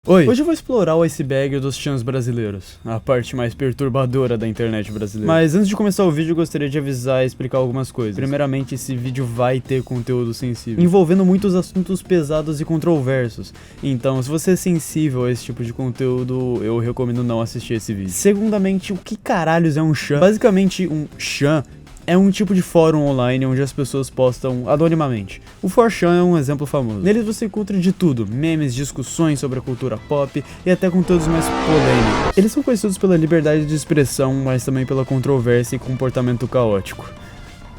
Oi, hoje eu vou explorar o iceberg dos chans brasileiros, a parte mais perturbadora da internet brasileira. Mas antes de começar o vídeo, eu gostaria de avisar e explicar algumas coisas. Primeiramente, esse vídeo vai ter conteúdo sensível, envolvendo muitos assuntos pesados e controversos. Então, se você é sensível a esse tipo de conteúdo, eu recomendo não assistir esse vídeo. Segundamente, o que caralhos é um chan? Basicamente, um chan é um tipo de fórum online onde as pessoas postam anonimamente. O 4chan é um exemplo famoso. Neles você encontra de tudo, memes, discussões sobre a cultura pop e até conteúdos mais polêmicos. Eles são conhecidos pela liberdade de expressão, mas também pela controvérsia e comportamento caótico.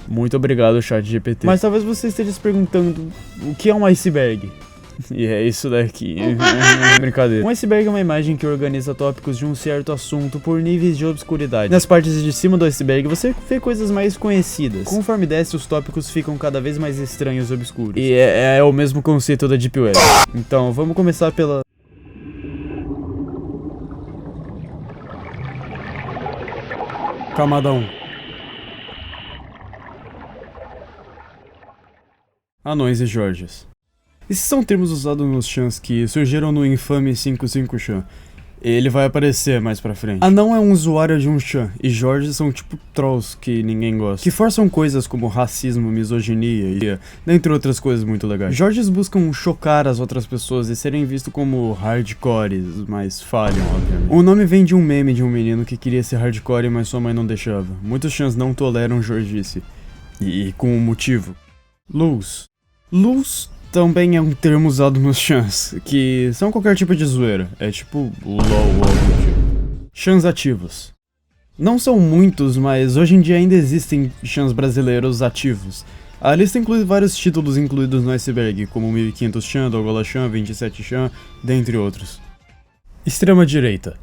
Muito obrigado, ChatGPT. Mas talvez você esteja se perguntando, o que é um iceberg? E é isso daqui. Brincadeira. Um iceberg é uma imagem que organiza tópicos de um certo assunto por níveis de obscuridade. Nas partes de cima do iceberg você vê coisas mais conhecidas. Conforme desce, os tópicos ficam cada vez mais estranhos e obscuros. E é o mesmo conceito da Deep Web. Então, vamos começar pela... Camada 1. Anões e Jorges. Esses são termos usados nos chans que surgiram no infame 55chan. Ele vai aparecer mais pra frente. Anão é um usuário de um chan, e Jorge são tipo trolls que ninguém gosta, que forçam coisas como racismo, misoginia e dentre outras coisas muito legais. Jorges buscam chocar as outras pessoas e serem vistos como hardcores, mas falham, obviamente. O nome vem de um meme de um menino que queria ser hardcore, mas sua mãe não deixava. Muitos chans não toleram Jorgice, e com um motivo. Luz também é um termo usado nos chans, que são qualquer tipo de zoeira, é tipo LOL ou algo do tipo. Chans ativos. Não são muitos, mas hoje em dia ainda existem chans brasileiros ativos. A lista inclui vários títulos incluídos no iceberg, como 1500 chan, Dogola chan, 27 chan, dentre outros. Extrema direita.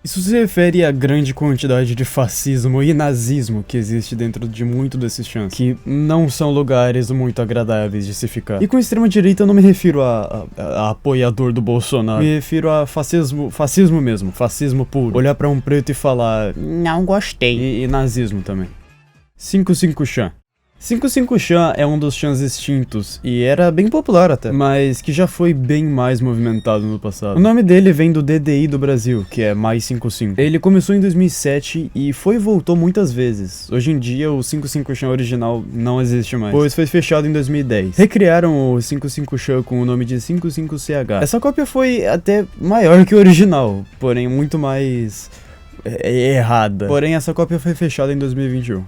Isso se refere à grande quantidade de fascismo e nazismo que existe dentro de muito desses chans, que não são lugares muito agradáveis de se ficar. E com extrema direita eu não me refiro a apoiador do Bolsonaro, me refiro a fascismo mesmo, fascismo puro. Olhar pra um preto e falar, não gostei. E nazismo também. 55chan. 55chan é um dos chans extintos, e era bem popular até, mas que já foi bem mais movimentado no passado. O nome dele vem do DDI do Brasil, que é mais 55. Ele começou em 2007 e foi e voltou muitas vezes. Hoje em dia o 55chan original não existe mais, pois foi fechado em 2010. Recriaram o 55chan com o nome de 55CH. Essa cópia foi até maior que o original, porém muito mais errada. Porém essa cópia foi fechada em 2021.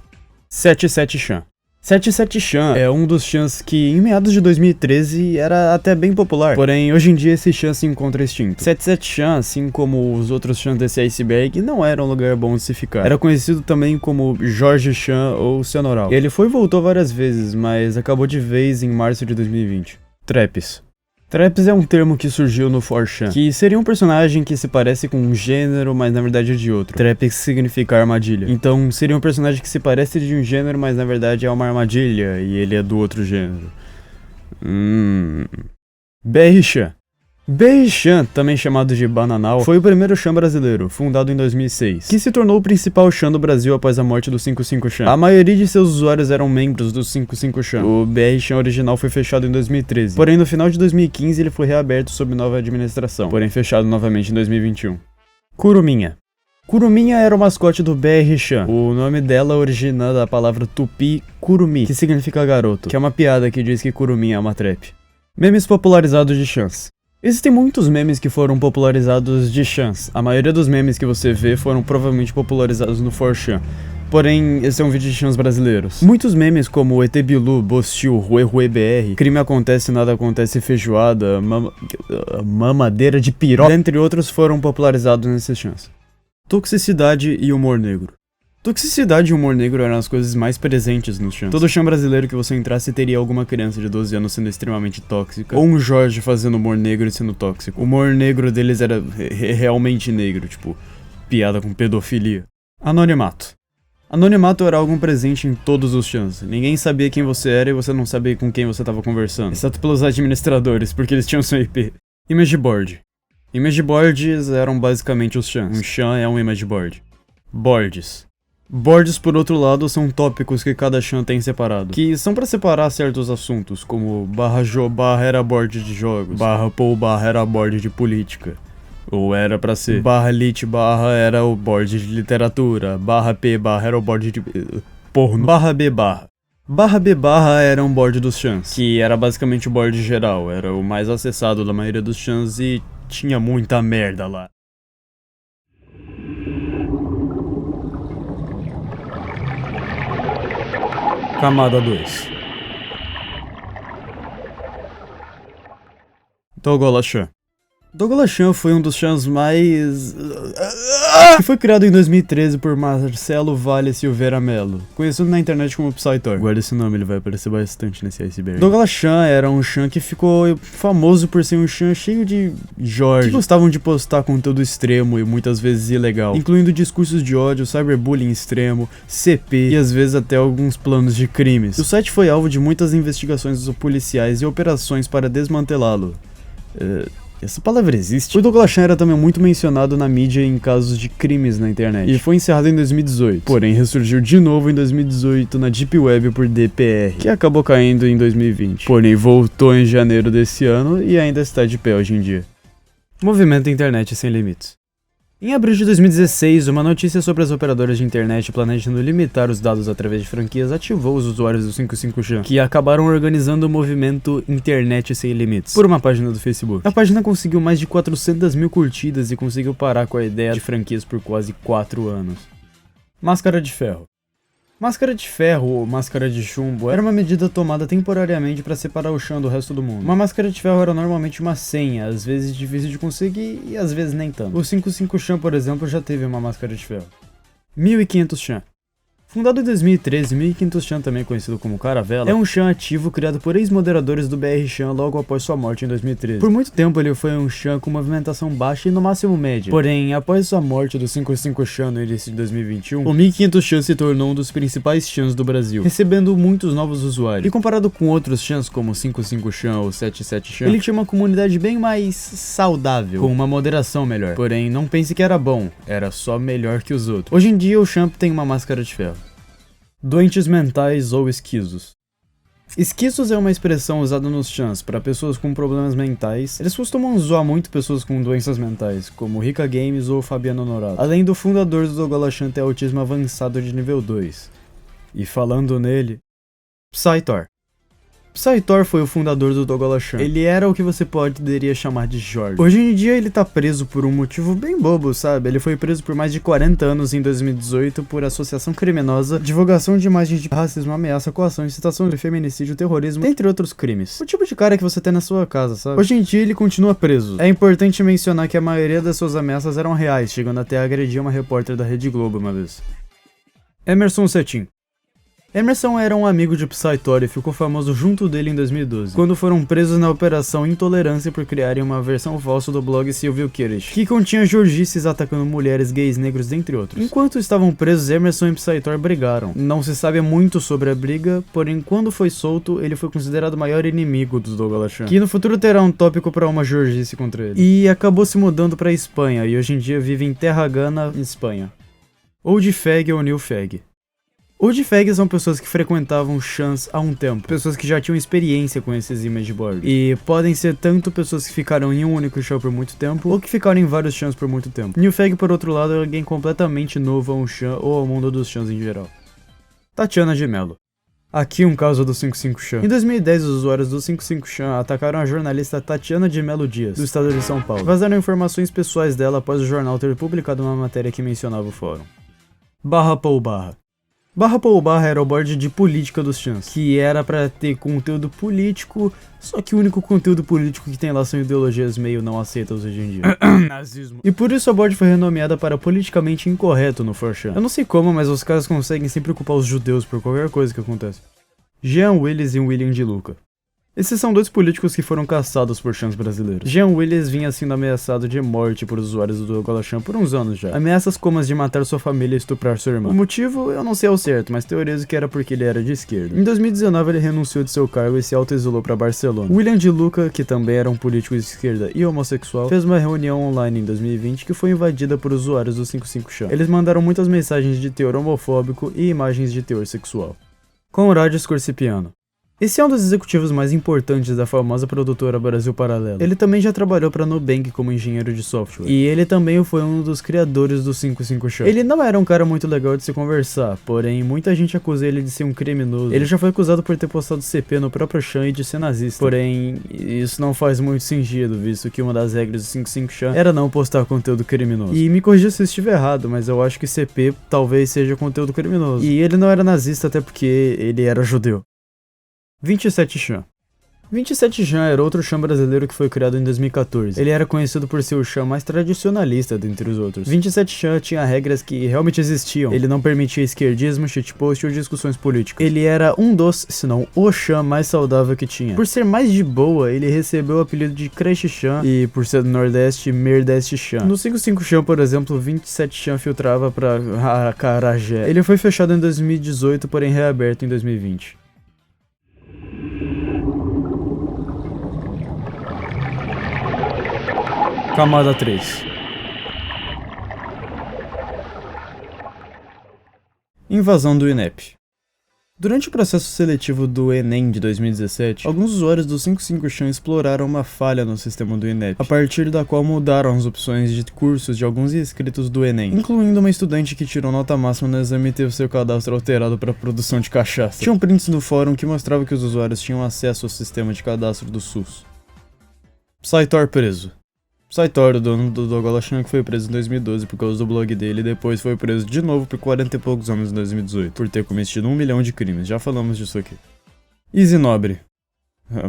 77chan. 77chan é um dos chans que, em meados de 2013, era até bem popular, porém, hoje em dia esse chan se encontra extinto. 77chan, assim como os outros chans desse iceberg, não era um lugar bom de se ficar. Era conhecido também como Jorge Chan ou Cenoral. Ele foi e voltou várias vezes, mas acabou de vez em março de 2020. Traps. Traps é um termo que surgiu no 4chan, que seria um personagem que se parece com um gênero, mas na verdade é de outro. Traps significa armadilha. Então seria um personagem que se parece de um gênero, mas na verdade é uma armadilha, e ele é do outro gênero. BRChan. BRChan, também chamado de Bananal, foi o primeiro chan brasileiro, fundado em 2006, que se tornou o principal chan do Brasil após a morte do 55chan. A maioria de seus usuários eram membros do 55chan. O BRChan original foi fechado em 2013, porém no final de 2015 ele foi reaberto sob nova administração, porém fechado novamente em 2021. Curuminha. Curuminha era o mascote do BRChan. O nome dela origina da palavra tupi curumi, que significa garoto, que é uma piada que diz que Curuminha é uma trap. Memes popularizados de chans. Existem muitos memes que foram popularizados de chans. A maioria dos memes que você vê foram provavelmente popularizados no 4chan. Porém, esse é um vídeo de chans brasileiros. Muitos memes como ET Bilu, Bostil, Rue Rue BR, Crime Acontece, Nada Acontece, Feijoada, Mamadeira de Piroca, entre outros, foram popularizados nesses chans. Toxicidade e humor negro. Toxicidade e humor negro eram as coisas mais presentes nos chans. Todo chan brasileiro que você entrasse teria alguma criança de 12 anos sendo extremamente tóxica, ou um Jorge fazendo humor negro e sendo tóxico. O humor negro deles era realmente negro, tipo, piada com pedofilia. Anonimato. Anonimato era algo presente em todos os chans. Ninguém sabia quem você era e você não sabia com quem você estava conversando, exceto pelos administradores, porque eles tinham seu IP. Image board. Image boards eram basicamente os chans. Um chan é um image board. Boards. Boards, por outro lado, são tópicos que cada chan tem separado, que são pra separar certos assuntos, como /jo/ era board de jogos, /pou/ era board de política, ou era pra ser /lit/ era o board de literatura, /p/ era o board de porno, /b/ /b/ era um board dos chans, que era basicamente o board geral, era o mais acessado da maioria dos chans e tinha muita merda lá. Camada 2. Dogola-chan. Dogola-chan foi um dos chans mais... que foi criado em 2013 por Marcelo Vale Silveira Melo, conhecido na internet como Psytor. Guarda esse nome, ele vai aparecer bastante nesse iceberg. Dogola-chan era um chan que ficou famoso por ser um chan cheio de Jorge, que gostavam de postar conteúdo extremo e muitas vezes ilegal, incluindo discursos de ódio, cyberbullying extremo, CP e às vezes até alguns planos de crimes. O site foi alvo de muitas investigações dos policiais e operações para desmantelá-lo. Essa palavra existe? O Dogola-chan era também muito mencionado na mídia em casos de crimes na internet, e foi encerrado em 2018, porém ressurgiu de novo em 2018 na Deep Web por DPR, que acabou caindo em 2020, porém voltou em janeiro desse ano e ainda está de pé hoje em dia. Movimento Internet Sem Limites. Em abril de 2016, uma notícia sobre as operadoras de internet planejando limitar os dados através de franquias ativou os usuários do 55chan, que acabaram organizando o movimento Internet Sem Limites por uma página do Facebook. A página conseguiu mais de 400 mil curtidas e conseguiu parar com a ideia de franquias por quase 4 anos. Máscara de ferro. Máscara de ferro ou máscara de chumbo era uma medida tomada temporariamente para separar o chan do resto do mundo. Uma máscara de ferro era normalmente uma senha, às vezes difícil de conseguir e às vezes nem tanto. O 55chan, por exemplo, já teve uma máscara de ferro. 1500chan. Fundado em 2013, 1500chan, também conhecido como Caravela, é um chan ativo criado por ex-moderadores do BR-chan logo após sua morte em 2013. Por muito tempo ele foi um chan com movimentação baixa e no máximo média. Porém, após sua morte do 55chan no início de 2021, o 1500chan se tornou um dos principais chans do Brasil, recebendo muitos novos usuários. E comparado com outros chans como 55chan ou 77chan, ele tinha uma comunidade bem mais saudável, com uma moderação melhor. Porém, não pense que era bom, era só melhor que os outros. Hoje em dia o chan tem uma máscara de ferro. Doentes mentais ou esquisos. Esquisos é uma expressão usada nos chans para pessoas com problemas mentais. Eles costumam zoar muito pessoas com doenças mentais, como Rika Games ou Fabiano Honorato. Além do fundador do Dogola-chan ter autismo avançado de nível 2. E falando nele, Psytor. Psytor foi o fundador do Dogola-chan. Ele era o que você poderia chamar de Jorge. Hoje em dia ele tá preso por um motivo bem bobo, sabe? Ele foi preso por mais de 40 anos em 2018 por associação criminosa, divulgação de imagens de racismo, ameaça, coação, incitação de feminicídio, terrorismo, entre outros crimes. O tipo de cara que você tem na sua casa, sabe? Hoje em dia ele continua preso. É importante mencionar que a maioria das suas ameaças eram reais, chegando até a agredir uma repórter da Rede Globo uma vez. Emerson Cetim. Emerson era um amigo de Psytor e ficou famoso junto dele em 2012, quando foram presos na Operação Intolerância por criarem uma versão falsa do blog Silvio Kirish, que continha jorgices atacando mulheres, gays, negros, entre outros. Enquanto estavam presos, Emerson e Psytor brigaram. Não se sabe muito sobre a briga, porém quando foi solto, ele foi considerado o maior inimigo dos Dogola-chan, que no futuro terá um tópico para uma jorgice contra ele. E acabou se mudando para Espanha, e hoje em dia vive em Terra Gana, Espanha. Old Fag ou New Fag. Old Fags são pessoas que frequentavam chans há um tempo, pessoas que já tinham experiência com esses image boards, e podem ser tanto pessoas que ficaram em um único chan por muito tempo, ou que ficaram em vários chans por muito tempo. New Fag, por outro lado, é alguém completamente novo a um chan ou ao mundo dos chans em geral. Tatiana de Mello. Aqui um caso do 55chan. Em 2010, os usuários do 55chan atacaram a jornalista Tatiana de Mello Dias, do estado de São Paulo. Vazaram informações pessoais dela após o jornal ter publicado uma matéria que mencionava o fórum. /pou/. /pou/ era o board de política dos chans, que era pra ter conteúdo político, só que o único conteúdo político que tem lá são ideologias meio não aceitas hoje em dia. Nazismo. E por isso a board foi renomeada para politicamente incorreto no 4chan. Eu não sei como, mas os caras conseguem sempre culpar os judeus por qualquer coisa que acontece. Jean Willis e William de Luca. Esses são dois políticos que foram caçados por chãs brasileiros. Jean Willis vinha sendo ameaçado de morte por usuários do Dogolachan por uns anos já. Ameaças como as de matar sua família e estuprar sua irmã. O motivo eu não sei ao certo, mas teorizo que era porque ele era de esquerda. Em 2019 ele renunciou de seu cargo e se auto-exilou para Barcelona. William de Luca, que também era um político de esquerda e homossexual, fez uma reunião online em 2020 que foi invadida por usuários do 55chan. Eles mandaram muitas mensagens de teor homofóbico e imagens de teor sexual. Conrad Scorsipiano. Esse é um dos executivos mais importantes da famosa produtora Brasil Paralelo. Ele também já trabalhou para Nubank como engenheiro de software. E ele também foi um dos criadores do 55chan. Ele não era um cara muito legal de se conversar, porém muita gente acusa ele de ser um criminoso. Ele já foi acusado por ter postado CP no próprio Chan e de ser nazista. Porém, isso não faz muito sentido, visto que uma das regras do 55chan era não postar conteúdo criminoso. E me corrija se eu estiver errado, mas eu acho que CP talvez seja conteúdo criminoso. E ele não era nazista até porque ele era judeu. 27chan. 27chan era outro chan brasileiro que foi criado em 2014. Ele era conhecido por ser o chan mais tradicionalista dentre os outros. 27chan tinha regras que realmente existiam. Ele não permitia esquerdismo, shitpost ou discussões políticas. Ele era um dos, se não o chan mais saudável que tinha. Por ser mais de boa, ele recebeu o apelido de Crash Chan e, por ser do Nordeste, Merdeste Chan. No 55chan, por exemplo, 27chan filtrava pra Acarajé. Ele foi fechado em 2018, porém reaberto em 2020. Camada 3. Invasão do INEP. Durante o processo seletivo do Enem de 2017, alguns usuários do 55chan exploraram uma falha no sistema do INEP, a partir da qual mudaram as opções de cursos de alguns inscritos do Enem, incluindo uma estudante que tirou nota máxima no exame e teve seu cadastro alterado para produção de cachaça. Tinham prints no fórum que mostravam que os usuários tinham acesso ao sistema de cadastro do SUS. Psytor preso. Psytor, o dono do Dogolachan, que foi preso em 2012 por causa do blog dele e depois foi preso de novo por 40 e poucos anos em 2018, por ter cometido 1 milhão de crimes, já falamos disso aqui. Easy Nobre.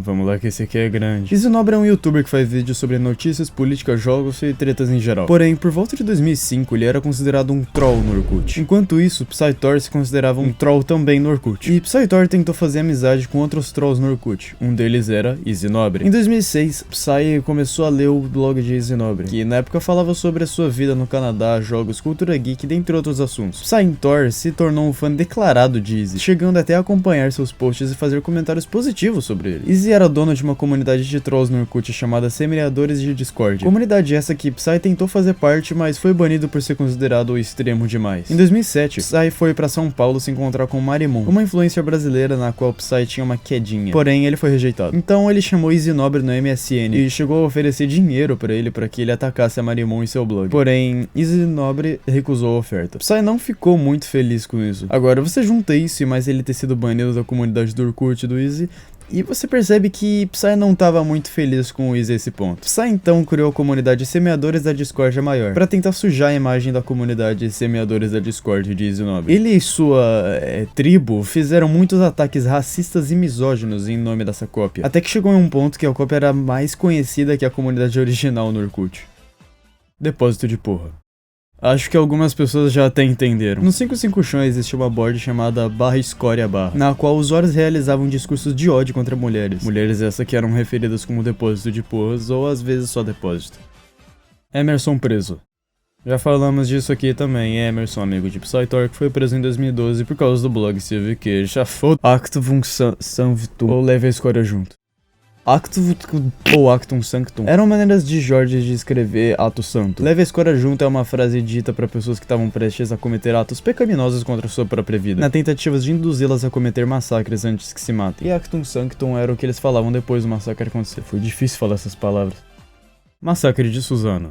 Vamos lá que esse aqui é grande. Easy Nobre é um youtuber que faz vídeos sobre notícias, política, jogos e tretas em geral. Porém, por volta de 2005, ele era considerado um troll no Orkut. Enquanto isso, Psytor se considerava um troll também no Orkut. E Psytor tentou fazer amizade com outros trolls no Orkut. Um deles era Easy Nobre. Em 2006, Psy começou a ler o blog de Easy Nobre, que na época falava sobre a sua vida no Canadá, jogos, cultura geek, dentre outros assuntos. Psytor se tornou um fã declarado de Easy, chegando até a acompanhar seus posts e fazer comentários positivos sobre ele. Easy era dono de uma comunidade de trolls no Orkut chamada Semeadores de Discord. Comunidade essa que Psy tentou fazer parte, mas foi banido por ser considerado o extremo demais. Em 2007, Psy foi para São Paulo se encontrar com Marimon, uma influencer brasileira na qual Psy tinha uma quedinha. Porém, ele foi rejeitado. Então ele chamou Easy Nobre no MSN e chegou a oferecer dinheiro para ele para que ele atacasse a Marimon em seu blog. Porém, Easy Nobre recusou a oferta. Psy não ficou muito feliz com isso. Agora, você junta isso e mais ele ter sido banido da comunidade do Orkut do Easy, e você percebe que Psy não estava muito feliz com o Easy a esse ponto. Psy então criou a comunidade Semeadores da Discord maior, para tentar sujar a imagem da comunidade Semeadores da Discord de Easy Nobre. Ele e sua tribo fizeram muitos ataques racistas e misóginos em nome dessa cópia, até que chegou em um ponto que a cópia era mais conhecida que a comunidade original no Orkut. Depósito de porra. Acho que algumas pessoas já até entenderam. No 55chan existia uma board chamada /escória/, na qual usuários realizavam discursos de ódio contra mulheres. Mulheres essas que eram referidas como depósito de porras ou às vezes só depósito. Emerson preso. Já falamos disso aqui também, Emerson, amigo de Psytor, que foi preso em 2012 por causa do blog Silvio que já foi Actum Sanctum ou leve a escória junto. Actum ou Actum Sanctum eram maneiras de Jorge de escrever ato santo. Leve a escória junto é uma frase dita para pessoas que estavam prestes a cometer atos pecaminosos contra sua própria vida, na tentativa de induzi-las a cometer massacres antes que se matem. E Actum Sanctum era o que eles falavam depois do massacre acontecer. Foi difícil falar essas palavras. Massacre de Suzano.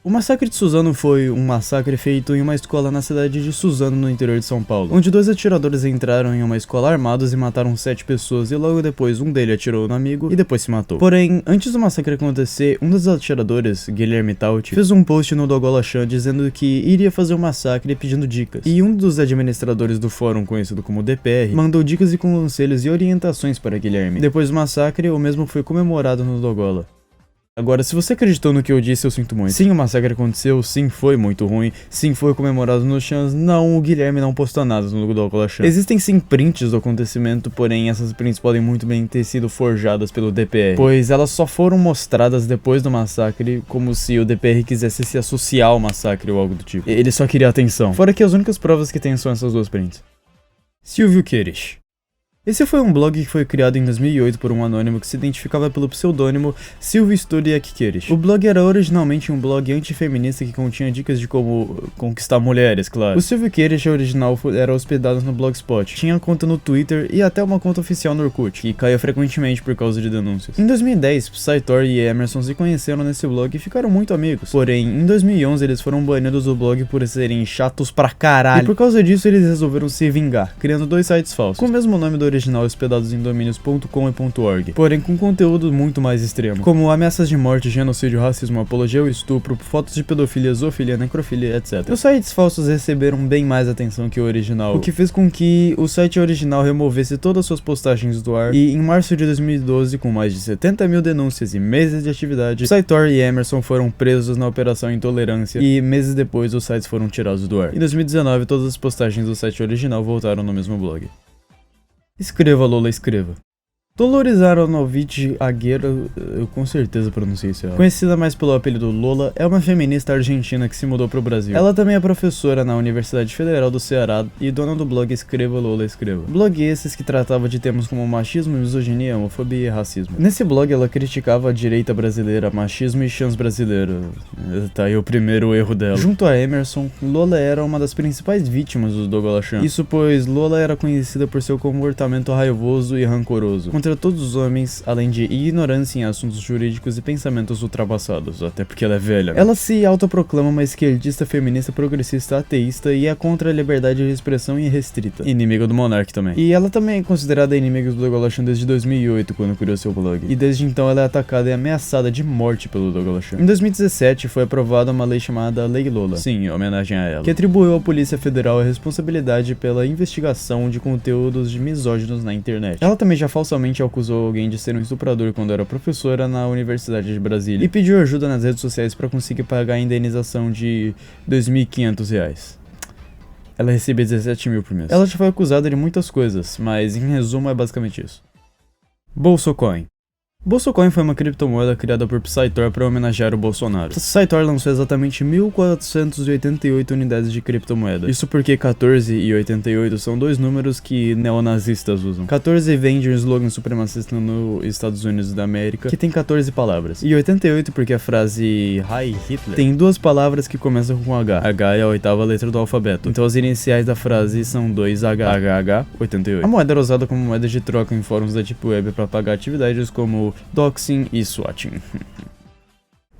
O massacre de Suzano foi um massacre feito em uma escola na cidade de Suzano, no interior de São Paulo, onde 2 atiradores entraram em uma escola armados e mataram 7 pessoas e logo depois um deles atirou no amigo e depois se matou. Porém, antes do massacre acontecer, um dos atiradores, Guilherme Tauti, fez um post no Dogolachan dizendo que iria fazer um massacre pedindo dicas. E um dos administradores do fórum, conhecido como DPR, mandou dicas e conselhos e orientações para Guilherme. Depois do massacre, o mesmo foi comemorado no Dogola. Agora, se você acreditou no que eu disse, eu sinto muito. Sim, o massacre aconteceu, sim, foi muito ruim, sim, foi comemorado nos chans, não, o Guilherme não postou nada no Douglas Chan. Existem sim prints do acontecimento, porém essas prints podem muito bem ter sido forjadas pelo DPR, pois elas só foram mostradas depois do massacre, como se o DPR quisesse se associar ao massacre ou algo do tipo. Ele só queria atenção. Fora que as únicas provas que tem são essas duas prints. Silvio Queires. Esse foi um blog que foi criado em 2008 por um anônimo que se identificava pelo pseudônimo Silvio Studiak Queires. O blog era originalmente um blog antifeminista que continha dicas de como conquistar mulheres, claro. O Silvio Queires original era hospedado no Blogspot, tinha conta no Twitter e até uma conta oficial no Orkut, que caía frequentemente por causa de denúncias. Em 2010, Psytor e Emerson se conheceram nesse blog e ficaram muito amigos. Porém, em 2011 eles foram banidos do blog por serem chatos pra caralho. E por causa disso eles resolveram se vingar, criando dois sites falsos, com o mesmo nome do original hospedados em domínios .com e .org, porém com conteúdo muito mais extremo, como ameaças de morte, genocídio, racismo, apologia ao estupro, fotos de pedofilia, zoofilia, necrofilia, etc. Os sites falsos receberam bem mais atenção que o original, o que fez com que o site original removesse todas as suas postagens do ar, e em março de 2012, com mais de 70 mil denúncias e meses de atividade, Psytor e Emerson foram presos na Operação Intolerância, e meses depois os sites foram tirados do ar. Em 2019, todas as postagens do site original voltaram no mesmo blog. Escreva, Lola, escreva. Dolores Aronovich Aguirre, eu com certeza pronunciei isso errado, conhecida mais pelo apelido Lola, é uma feminista argentina que se mudou pro Brasil. Ela também é professora na Universidade Federal do Ceará e dona do blog Escreva, Lola, Escreva. Blog esses que tratava de temas como machismo, misoginia, homofobia e racismo. Nesse blog ela criticava a direita brasileira, machismo e chans brasileiro. Tá aí o primeiro erro dela. Junto a Emerson, Lola era uma das principais vítimas do Douglas Chan. Isso pois Lola era conhecida por seu comportamento raivoso e rancoroso contra todos os homens, além de ignorância em assuntos jurídicos e pensamentos ultrapassados, até porque ela é velha. Ela se autoproclama uma esquerdista, feminista, progressista, ateísta e é contra a liberdade de expressão irrestrita. Inimiga do Monark também. E ela também é considerada inimiga do Douglas Chan desde 2008, quando criou seu blog. E desde então ela é atacada e ameaçada de morte pelo Douglas Chan. Em 2017 foi aprovada uma lei chamada Lei Lola, sim, em homenagem a ela, que atribuiu à Polícia Federal a responsabilidade pela investigação de conteúdos de misóginos na internet. Ela também já falsamente acusou alguém de ser um estuprador quando era professora na Universidade de Brasília e pediu ajuda nas redes sociais para conseguir pagar a indenização de R$2.500. Ela recebia 17 mil por mês. Ela já foi acusada de muitas coisas, mas em resumo é basicamente isso. Bolsocoin. Bolsocoin foi uma criptomoeda criada por Psytor para homenagear o Bolsonaro. Psytor lançou exatamente 1.488 unidades de criptomoeda. Isso porque 14 e 88 são dois números que neonazistas usam. 14 vem de um slogan supremacista nos Estados Unidos da América, que tem 14 palavras. E 88 porque a frase Hi Hitler tem duas palavras que começam com H. H é a oitava letra do alfabeto. Então as iniciais da frase são 2H, 88. A moeda era usada como moeda de troca em fóruns da Deep Web para pagar atividades como doxing e swatting.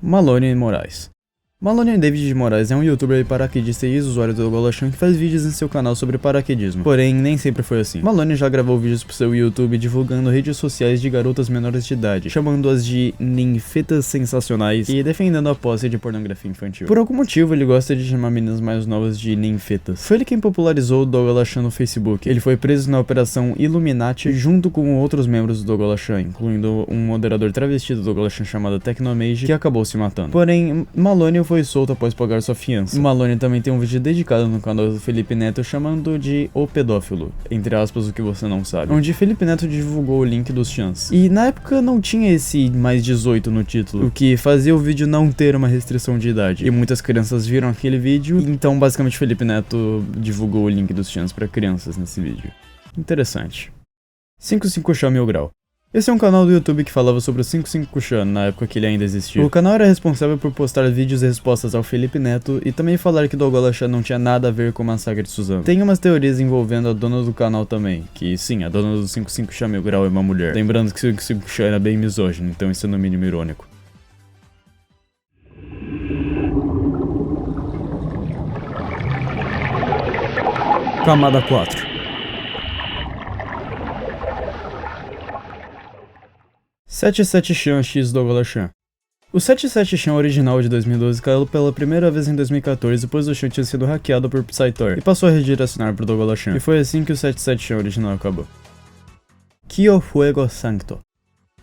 Malone Moraes. Malone David de Moraes é um youtuber e paraquedista e ex-usuário do Douglas Chan que faz vídeos em seu canal sobre paraquedismo. Porém, nem sempre foi assim. Malone já gravou vídeos pro seu YouTube divulgando redes sociais de garotas menores de idade, chamando-as de ninfetas sensacionais e defendendo a posse de pornografia infantil. Por algum motivo, ele gosta de chamar meninas mais novas de ninfetas. Foi ele quem popularizou o Douglas Chan no Facebook. Ele foi preso na Operação Illuminati junto com outros membros do Douglas Chan, incluindo um moderador travesti do Douglas Chan chamado Technomage, que acabou se matando. Porém, Malone foi solto após pagar sua fiança. Malone também tem um vídeo dedicado no canal do Felipe Neto chamando de O Pedófilo, entre aspas, o que você não sabe, onde Felipe Neto divulgou o link dos chans. E na época não tinha esse mais 18 no título, o que fazia o vídeo não ter uma restrição de idade. E muitas crianças viram aquele vídeo, então basicamente Felipe Neto divulgou o link dos chans para crianças nesse vídeo. Interessante. 55 Chá Mil Grau. Esse é um canal do YouTube que falava sobre o 55 Chan na época que ele ainda existia. O canal era responsável por postar vídeos e respostas ao Felipe Neto e também falar que Douglas Chan não tinha nada a ver com o massacre de Suzano. Tem umas teorias envolvendo a dona do canal também, que sim, a dona do 55 Chan Mil Grau é uma mulher. Lembrando que o 55 Chan era bem misógino, então isso é no mínimo irônico. Camada 4. 77 Chan X Douglas Chan. O 77 Chan original de 2012 caiu pela primeira vez em 2014, pois o Chan tinha sido hackeado por Psytor e passou a redirecionar para o Douglas Chan. E foi assim que o 77 Chan original acabou. Kyo Fuego Sancto.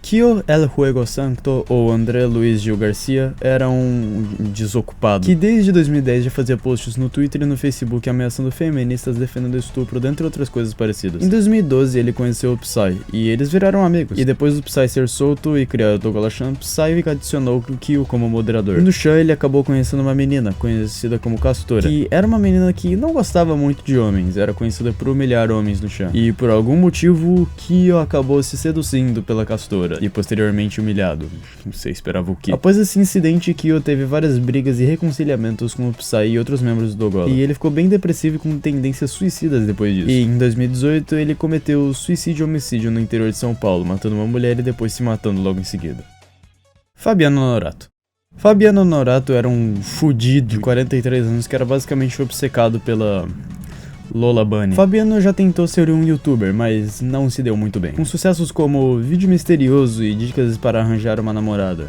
Kyo El Juego Santo, ou André Luiz Gil Garcia, era um desocupado que desde 2010 já fazia posts no Twitter e no Facebook ameaçando feministas, defendendo estupro, dentre outras coisas parecidas. Em 2012 ele conheceu o Psy, e eles viraram amigos. E depois do Psy ser solto e criar o Dogola-chan, Psy adicionou o Kyo como moderador. E no Chan ele acabou conhecendo uma menina, conhecida como Castora, que era uma menina que não gostava muito de homens, era conhecida por humilhar homens no Chan. E por algum motivo, Kyo acabou se seduzindo pela Castora e posteriormente humilhado. Você esperava o quê? Após esse incidente, Kyo teve várias brigas e reconciliamentos com o Psy e outros membros do Dogola. E ele ficou bem depressivo e com tendências suicidas depois disso. E em 2018 ele cometeu suicídio e homicídio no interior de São Paulo, matando uma mulher e depois se matando logo em seguida. Fabiano Norato. Fabiano Norato era um fudido de 43 anos que era basicamente obcecado pela Lola Bunny. Fabiano já tentou ser um youtuber, mas não se deu muito bem, com sucessos como vídeo misterioso e dicas para arranjar uma namorada.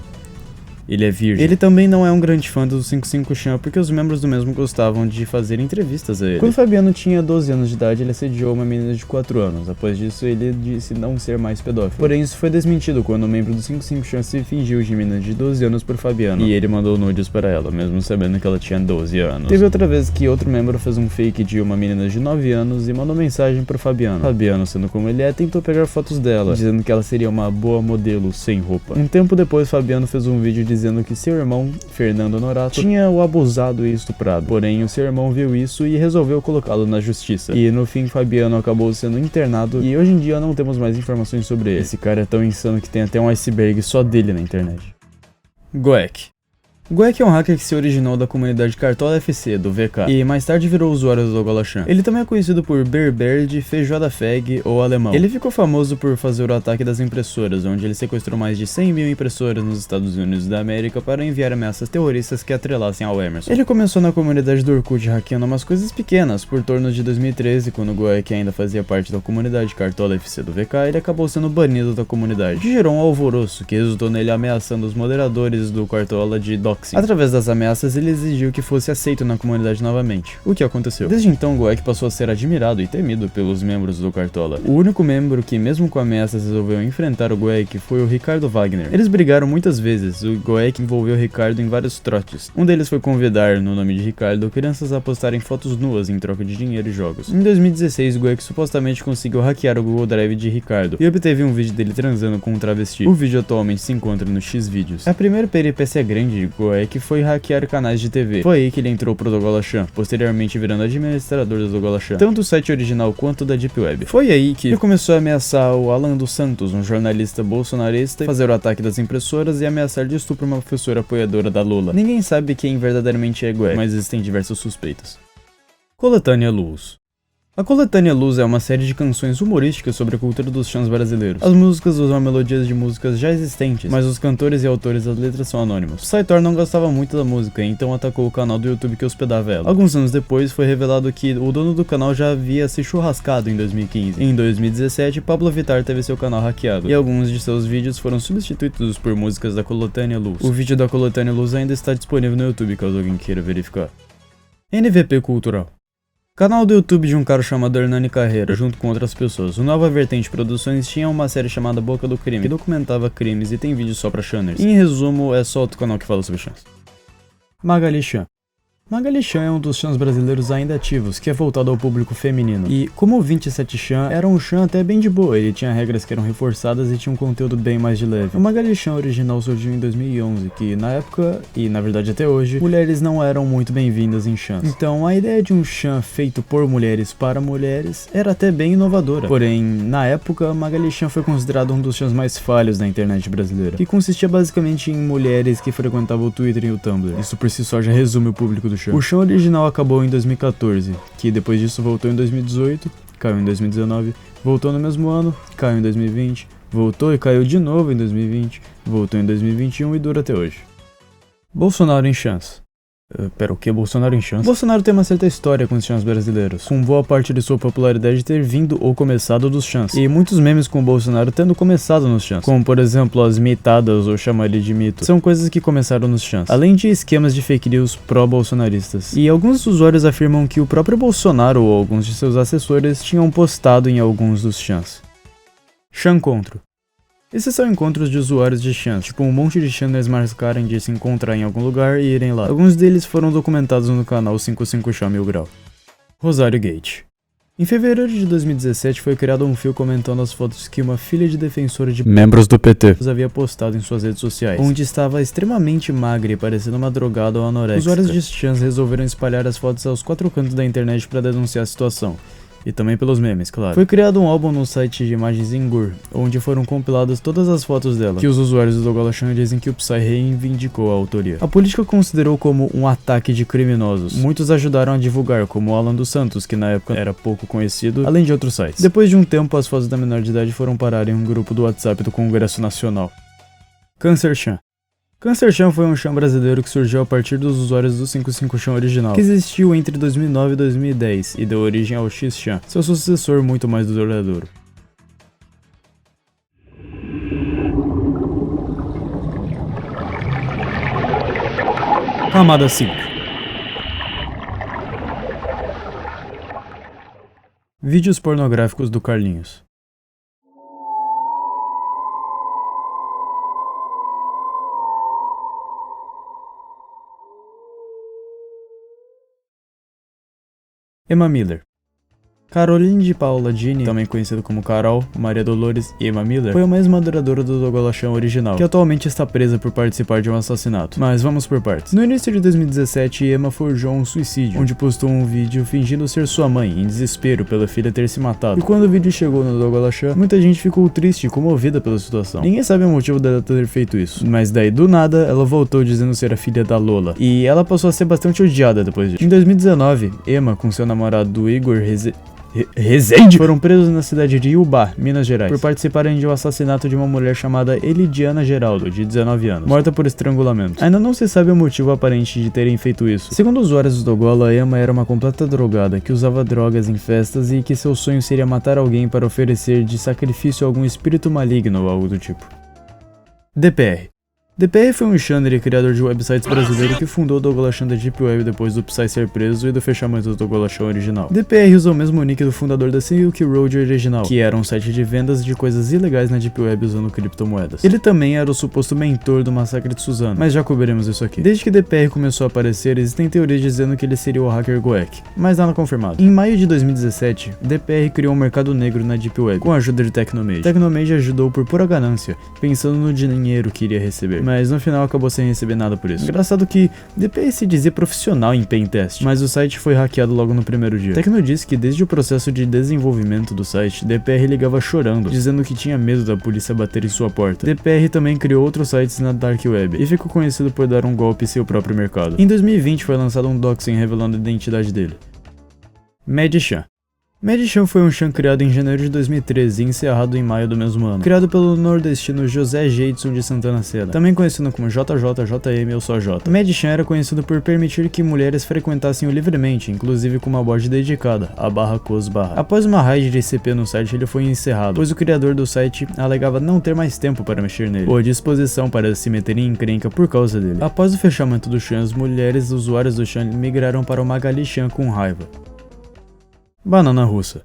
Ele é virgem. Ele também não é um grande fã do 55 Chan, porque os membros do mesmo gostavam de fazer entrevistas a ele. Quando Fabiano tinha 12 anos de idade, ele assediou uma menina de 4 anos. Após disso, ele disse não ser mais pedófilo. Porém, isso foi desmentido quando um membro do 55 Chan se fingiu de menina de 12 anos por Fabiano, e ele mandou nudes para ela, mesmo sabendo que ela tinha 12 anos. Teve outra vez que outro membro fez um fake de uma menina de 9 anos e mandou mensagem para Fabiano. Fabiano, sendo como ele é, tentou pegar fotos dela, dizendo que ela seria uma boa modelo sem roupa. Um tempo depois, Fabiano fez um vídeo dizendo que seu irmão, Fernando Norato, tinha o abusado e estuprado. Porém, o seu irmão viu isso e resolveu colocá-lo na justiça. E no fim, Fabiano acabou sendo internado e hoje em dia não temos mais informações sobre ele. Esse cara é tão insano que tem até um iceberg só dele na internet. Goek. Goek é um hacker que se originou da comunidade Cartola FC, do VK, e mais tarde virou usuário do Dogola-chan. Ele também é conhecido por Berberd, Feijoada Fag ou Alemão. Ele ficou famoso por fazer o ataque das impressoras, onde ele sequestrou mais de 100 mil impressoras nos Estados Unidos da América para enviar ameaças terroristas que atrelassem ao Emerson. Ele começou na comunidade do Orkut hackeando umas coisas pequenas. Por torno de 2013, quando Goek ainda fazia parte da comunidade Cartola FC do VK, ele acabou sendo banido da comunidade, que gerou um alvoroço que resultou nele ameaçando os moderadores do Cartola de doxing. Através das ameaças, ele exigiu que fosse aceito na comunidade novamente, o que aconteceu. Desde então, Goek passou a ser admirado e temido pelos membros do Cartola. O único membro que, mesmo com ameaças, resolveu enfrentar o Goek foi o Ricardo Wagner. Eles brigaram muitas vezes, o Goek envolveu o Ricardo em vários trotes. Um deles foi convidar, no nome de Ricardo, crianças a postarem fotos nuas em troca de dinheiro e jogos. Em 2016, Goek supostamente conseguiu hackear o Google Drive de Ricardo e obteve um vídeo dele transando com um travesti. O vídeo atualmente se encontra no Xvideos. A primeira peripécia grande de Goek foi hackear canais de TV. Foi aí que ele entrou pro Dogola-chan, posteriormente virando administrador do Dogola-chan, tanto o site original quanto da Deep Web. Foi aí que ele começou a ameaçar o Alan dos Santos, um jornalista bolsonarista, fazer o ataque das impressoras e ameaçar de estupro uma professora apoiadora da Lula. Ninguém sabe quem verdadeiramente é Goek, mas existem diversos suspeitos. Coletânea Luz. A Coletânea Luz é uma série de canções humorísticas sobre a cultura dos chãs brasileiros. As músicas usam melodias de músicas já existentes, mas os cantores e autores das letras são anônimos. Saitor não gostava muito da música, então atacou o canal do YouTube que hospedava ela. Alguns anos depois, foi revelado que o dono do canal já havia se churrascado em 2015. Em 2017, Pablo Vittar teve seu canal hackeado, e alguns de seus vídeos foram substituídos por músicas da Coletânea Luz. O vídeo da Coletânea Luz ainda está disponível no YouTube, caso alguém queira verificar. NVP Cultural. Canal do YouTube de um cara chamado Hernani Carreira, junto com outras pessoas. O Nova Vertente Produções tinha uma série chamada Boca do Crime, que documentava crimes e tem vídeos só pra channers. Em resumo, é só outro canal que fala sobre chans. Magali Chan. Magali Chan é um dos chans brasileiros ainda ativos, que é voltado ao público feminino. E, como o 27 Chan, era um chan até bem de boa, ele tinha regras que eram reforçadas e tinha um conteúdo bem mais de leve. O Magali Chan original surgiu em 2011, que na época, e na verdade até hoje, mulheres não eram muito bem-vindas em chans. Então, a ideia de um chan feito por mulheres para mulheres era até bem inovadora. Porém, na época, Magali Chan foi considerado um dos chans mais falhos da internet brasileira, que consistia basicamente em mulheres que frequentavam o Twitter e o Tumblr. Isso por si só já resume o público do o Chan original acabou em 2014, que depois disso voltou em 2018, caiu em 2019, voltou no mesmo ano, caiu em 2020, voltou e caiu de novo em 2020, voltou em 2021 e dura até hoje. Bolsonaro em chans. Pera, o que? Bolsonaro em chans? Bolsonaro tem uma certa história com os chans brasileiros, com boa parte de sua popularidade ter vindo ou começado dos chans, e muitos memes com o Bolsonaro tendo começado nos chans, como por exemplo as mitadas ou chamar ele de mito, são coisas que começaram nos chans, além de esquemas de fake news pró-bolsonaristas. E alguns usuários afirmam que o próprio Bolsonaro ou alguns de seus assessores tinham postado em alguns dos chans. Chancontro. Esses são encontros de usuários de chans, tipo um monte de channels marcarem de se encontrar em algum lugar e irem lá. Alguns deles foram documentados no canal 55 Mil Grau. Rosário Gate. Em fevereiro de 2017 foi criado um fio comentando as fotos que uma filha de defensora de membros do PT havia postado em suas redes sociais, onde estava extremamente magra e parecendo uma drogada ou anoréxica. Usuários de chans resolveram espalhar as fotos aos 4 cantos da internet para denunciar a situação. E também pelos memes, claro. Foi criado um álbum no site de imagens Ingur, onde foram compiladas todas as fotos dela, que os usuários do Dogolachan dizem que o Psy reivindicou a autoria. A política considerou como um ataque de criminosos. Muitos ajudaram a divulgar, como Alan dos Santos, que na época era pouco conhecido, além de outros sites. Depois de um tempo, as fotos da menor de idade foram parar em um grupo do WhatsApp do Congresso Nacional. Cancer Chan. Cancer Chan foi um chan brasileiro que surgiu a partir dos usuários do 55 Chan original, que existiu entre 2009 e 2010 e deu origem ao X Chan, seu sucessor muito mais duradouro. Camada 5. Vídeos pornográficos do Carlinhos. Emma Miller. Caroline de Paula Dini, também conhecida como Carol, Maria Dolores e Emma Miller, foi a mais moderadora do Dogolachan original, que atualmente está presa por participar de um assassinato. Mas vamos por partes. No início de 2017, Emma forjou um suicídio, onde postou um vídeo fingindo ser sua mãe, em desespero pela filha ter se matado. E quando o vídeo chegou no Dogolachan, muita gente ficou triste e comovida pela situação. Ninguém sabe o motivo dela ter feito isso, mas daí do nada, ela voltou dizendo ser a filha da Lola, e ela passou a ser bastante odiada depois disso. Em 2019, Emma, com seu namorado Igor Rezende, foram presos na cidade de Iubá, Minas Gerais, por participarem de um assassinato de uma mulher chamada Elidiana Geraldo, de 19 anos, morta por estrangulamento. Ainda não se sabe o motivo aparente de terem feito isso. Segundo usuários do Dogola, Emma era uma completa drogada, que usava drogas em festas e que seu sonho seria matar alguém para oferecer de sacrifício a algum espírito maligno ou algo do tipo. DPR. DPR foi um channer e criador de websites brasileiro que fundou o Dogolachan da Deep Web depois do Psy ser preso e do fechamento do Dogolachan original. DPR usou o mesmo nick do fundador da Silk Road original, que era um site de vendas de coisas ilegais na Deep Web usando criptomoedas. Ele também era o suposto mentor do massacre de Suzano, mas já cobriremos isso aqui. Desde que DPR começou a aparecer, existem teorias dizendo que ele seria o hacker Goek, mas nada confirmado. Em maio de 2017, DPR criou um mercado negro na Deep Web, com a ajuda de Technomage. Technomage ajudou por pura ganância, pensando no dinheiro que iria receber, mas no final acabou sem receber nada por isso. Engraçado que DPR se dizia profissional em pentest, mas o site foi hackeado logo no primeiro dia. Tecno disse que desde o processo de desenvolvimento do site, DPR ligava chorando, dizendo que tinha medo da polícia bater em sua porta. DPR também criou outros sites na Dark Web, e ficou conhecido por dar um golpe em seu próprio mercado. Em 2020 foi lançado um doxing revelando a identidade dele. Mad Chan. Mad Chan foi um chan criado em janeiro de 2013 e encerrado em maio do mesmo ano. Criado pelo nordestino José Jeidson de Santana Seda, também conhecido como JJ, ou só J. Mad Chan era conhecido por permitir que mulheres frequentassem-o livremente, inclusive com uma bot dedicada, a /cos/. Após uma raid de ICP no site, ele foi encerrado, pois o criador do site alegava não ter mais tempo para mexer nele, ou disposição para se meter em encrenca por causa dele. Após o fechamento do chan, as mulheres usuários do chan migraram para o Magali Chan com raiva. Banana Russa.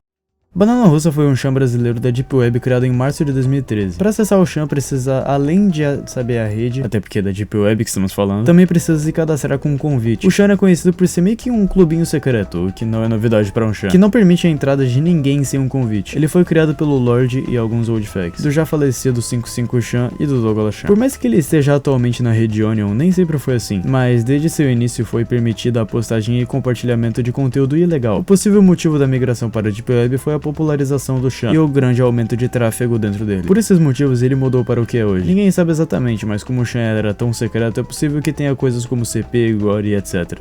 Banana Russa foi um chan brasileiro da Deep Web criado em março de 2013. Para acessar o chan precisa, além de saber a rede, até porque é da Deep Web que estamos falando, também precisa se cadastrar com um convite. O chan é conhecido por ser meio que um clubinho secreto, o que não é novidade para um chan, que não permite a entrada de ninguém sem um convite. Ele foi criado pelo Lorde e alguns old facts, do já falecido 55 Chan e do Dogolachan. Por mais que ele esteja atualmente na rede Onion, nem sempre foi assim, mas desde seu início foi permitida a postagem e compartilhamento de conteúdo ilegal. O possível motivo da migração para a Deep Web foi a popularização do chan e o grande aumento de tráfego dentro dele. Por esses motivos ele mudou para o que é hoje. Ninguém sabe exatamente, mas como o chan era tão secreto, é possível que tenha coisas como CP, Gore e etc.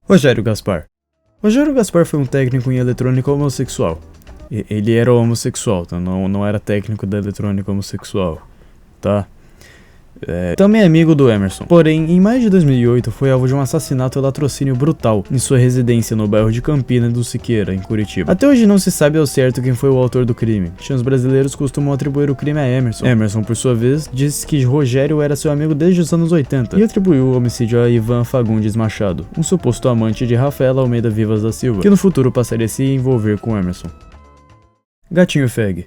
Rogério Gaspar. Rogério Gaspar foi um técnico em eletrônica homossexual. Ele era homossexual, tá? Não era técnico da eletrônica homossexual, tá? Também é amigo do Emerson. Porém, em maio de 2008 foi alvo de um assassinato e latrocínio brutal em sua residência no bairro de Campina do Siqueira, em Curitiba. Até hoje não se sabe ao certo quem foi o autor do crime. Chãs brasileiros costumam atribuir o crime a Emerson. Emerson, por sua vez, disse que Rogério era seu amigo desde os anos 80 e atribuiu o homicídio a Ivan Fagundes Machado, um suposto amante de Rafaela Almeida Vivas da Silva, que no futuro passaria a se envolver com Emerson. Gatinho Feg.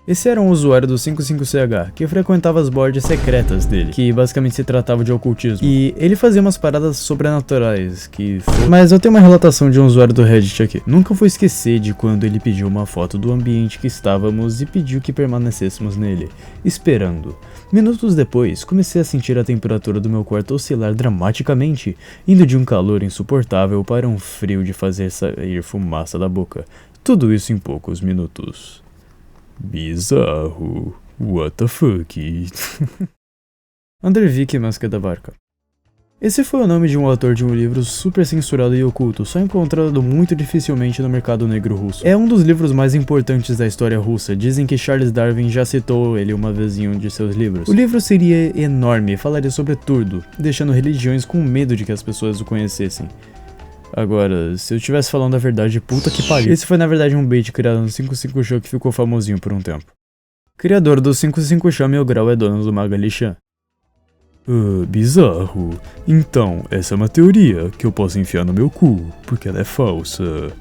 Esse era um usuário do 55CH, que frequentava as boards secretas dele, que basicamente se tratava de ocultismo. E ele fazia umas paradas sobrenaturais, Mas eu tenho uma relatação de um usuário do Reddit aqui. Nunca vou esquecer de quando ele pediu uma foto do ambiente que estávamos e pediu que permanecêssemos nele, esperando. Minutos depois, comecei a sentir a temperatura do meu quarto oscilar dramaticamente, indo de um calor insuportável para um frio de fazer sair fumaça da boca. Tudo isso em poucos minutos. Bizarro. What the fuck? Andervik Máscara da Barca. Esse foi o nome de um autor de um livro super censurado e oculto, só encontrado muito dificilmente no mercado negro russo. É um dos livros mais importantes da história russa, dizem que Charles Darwin já citou ele uma vez em um de seus livros. O livro seria enorme e falaria sobre tudo, deixando religiões com medo de que as pessoas o conhecessem. Agora, se eu estivesse falando a verdade, puta que pariu. Esse foi na verdade um bait criado no 55Show que ficou famosinho por um tempo. Criador do 55Show Mil Grau é dono do Magali Chan. Bizarro. Então, essa é uma teoria que eu posso enfiar no meu cu, porque ela é falsa.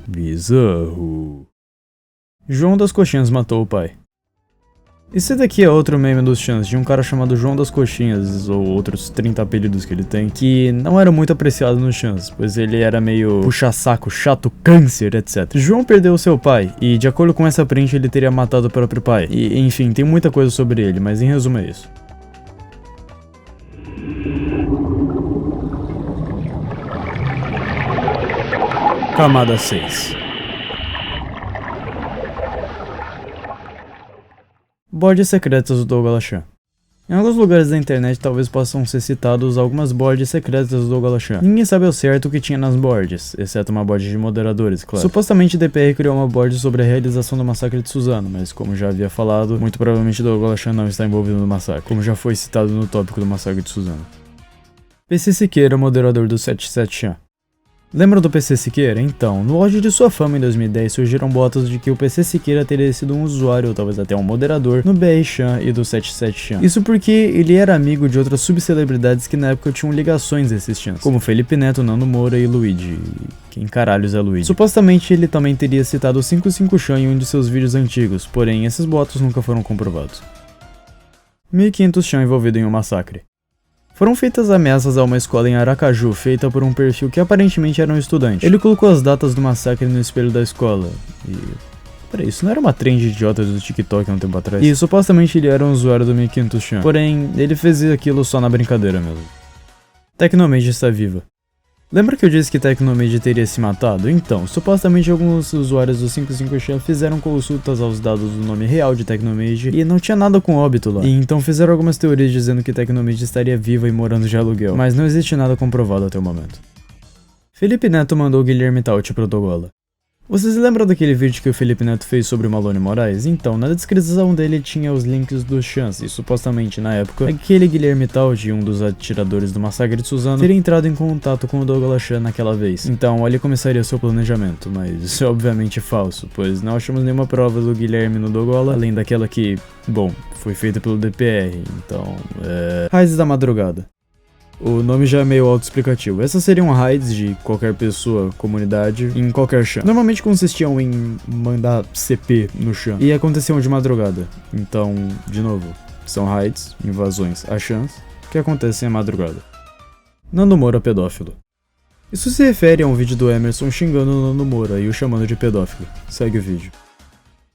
Bizarro. João das Coxinhas matou o pai. Esse daqui é outro meme dos Chans, de um cara chamado João das Coxinhas, ou outros 30 apelidos que ele tem, que não era muito apreciado nos Chans, pois ele era meio puxa-saco, chato, câncer, etc. João perdeu seu pai, e de acordo com essa print ele teria matado o próprio pai. E enfim, tem muita coisa sobre ele, mas em resumo é isso. Camada 6. Boards secretas do Douglas Chan. Em alguns lugares da internet talvez possam ser citados algumas boards secretas do Douglas Chan. Ninguém sabe ao certo o que tinha nas boards, exceto uma board de moderadores, claro. Supostamente DPR criou uma board sobre a realização do massacre de Suzano, mas como já havia falado, muito provavelmente Douglas Chan não está envolvido no massacre, como já foi citado no tópico do massacre de Suzano. PC Siqueira, moderador do 77 Chan. Lembra do PC Siqueira? Então, no auge de sua fama em 2010 surgiram boatos de que o PC Siqueira teria sido um usuário ou talvez até um moderador no BR Chan e do 77 Chan. Isso porque ele era amigo de outras subcelebridades que na época tinham ligações a esses chans, como Felipe Neto, Nando Moura e Luigi. Quem caralhos é Luigi? Supostamente ele também teria citado o 55 Chan em um de seus vídeos antigos, porém esses boatos nunca foram comprovados. 1500 Chan envolvido em um massacre. Foram feitas ameaças a uma escola em Aracaju, feita por um perfil que aparentemente era um estudante. Ele colocou as datas do massacre no espelho da escola. E... peraí, isso não era uma trend idiota do TikTok há um tempo atrás? E supostamente ele era um usuário do 1500 Chan. Porém, ele fez aquilo só na brincadeira mesmo. Tecnomage está viva. Lembra que eu disse que Tecnomage teria se matado? Então, supostamente alguns usuários do 55 Chan fizeram consultas aos dados do nome real de Tecnomage e não tinha nada com óbito lá. E então fizeram algumas teorias dizendo que Tecnomage estaria viva e morando de aluguel, mas não existe nada comprovado até o momento. Felipe Neto mandou Guilherme Taut pro Dogola. Vocês lembram daquele vídeo que o Felipe Neto fez sobre o Malone Moraes? Então, na descrição dele tinha os links dos Chans e supostamente na época, aquele Guilherme Taut, um dos atiradores do massacre de Suzano, teria entrado em contato com o Douglas Chan naquela vez. Então, ali começaria seu planejamento, mas isso é obviamente falso, pois não achamos nenhuma prova do Guilherme no Dogola, além daquela que, bom, foi feita pelo DPR, então, Raids da Madrugada. O nome já é meio autoexplicativo. Essas seriam raids de qualquer pessoa, comunidade, em qualquer Chan. Normalmente consistiam em mandar CP no Chan e aconteciam de madrugada. Então, de novo, são raids, invasões a Chans que acontecem à madrugada. Nando Moura pedófilo. Isso se refere a um vídeo do Emerson xingando o Nando Moura e o chamando de pedófilo. Segue o vídeo.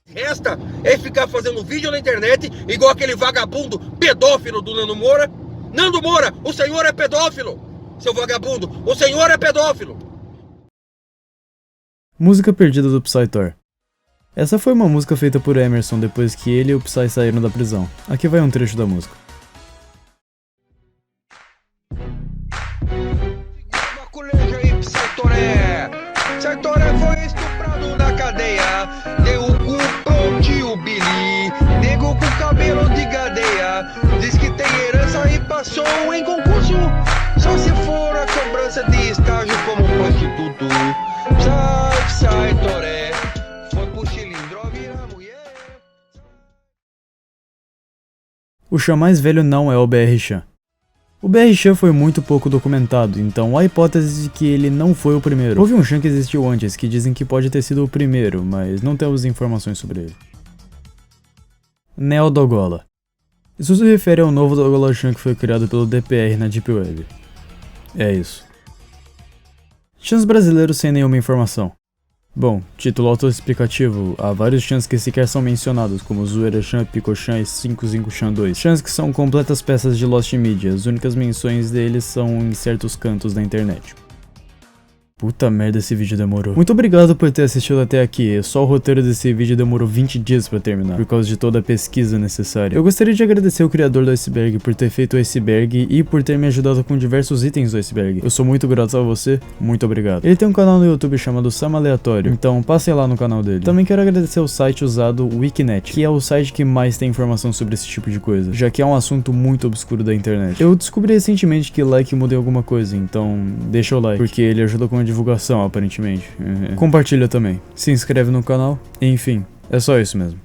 Resta é ficar fazendo vídeo na internet igual aquele vagabundo pedófilo do Nando Moura. Nando Moura, o senhor é pedófilo! Seu vagabundo, o senhor é pedófilo! Música perdida do Psy Thor. Essa foi uma música feita por Emerson depois que ele e o Psy saíram da prisão. Aqui vai um trecho da música. Psy Thoré foi estuprado na cadeia, deu o cu pro tio Billy, nego com cabelo de gadeia, diz que tem herança e passou em concurso, só se for a cobrança de estágio como prostituto. Psy Thoré foi pro cilindro virar mulher. O Chan mais velho não é o BR Chan. O BR Chan foi muito pouco documentado, então há a hipótese de que ele não foi o primeiro. Houve um Chan que existiu antes, que dizem que pode ter sido o primeiro, mas não temos informações sobre ele. Neodogola. Isso se refere ao novo Dogola Chan que foi criado pelo DPR na Deep Web. É isso. Chans brasileiros sem nenhuma informação. Bom, título autoexplicativo, há vários chans que sequer são mencionados, como Zoeira Chan, Pico Chan e 55 Chan 2. Chans que são completas peças de Lost Media, as únicas menções deles são em certos cantos da internet. Puta merda, esse vídeo demorou. Muito obrigado por ter assistido até aqui, só o roteiro desse vídeo demorou 20 dias pra terminar, por causa de toda a pesquisa necessária. Eu gostaria de agradecer o criador do iceberg por ter feito o iceberg e por ter me ajudado com diversos itens do iceberg. Eu sou muito grato a você, muito obrigado. Ele tem um canal no YouTube chamado Sam Aleatório, então passem lá no canal dele. Também quero agradecer o site usado Wikinet, que é o site que mais tem informação sobre esse tipo de coisa, já que é um assunto muito obscuro da internet. Eu descobri recentemente que like muda em alguma coisa, então deixa o like, porque ele ajuda com a divulgação, aparentemente. Compartilha também. Se inscreve no canal. Enfim, é só isso mesmo.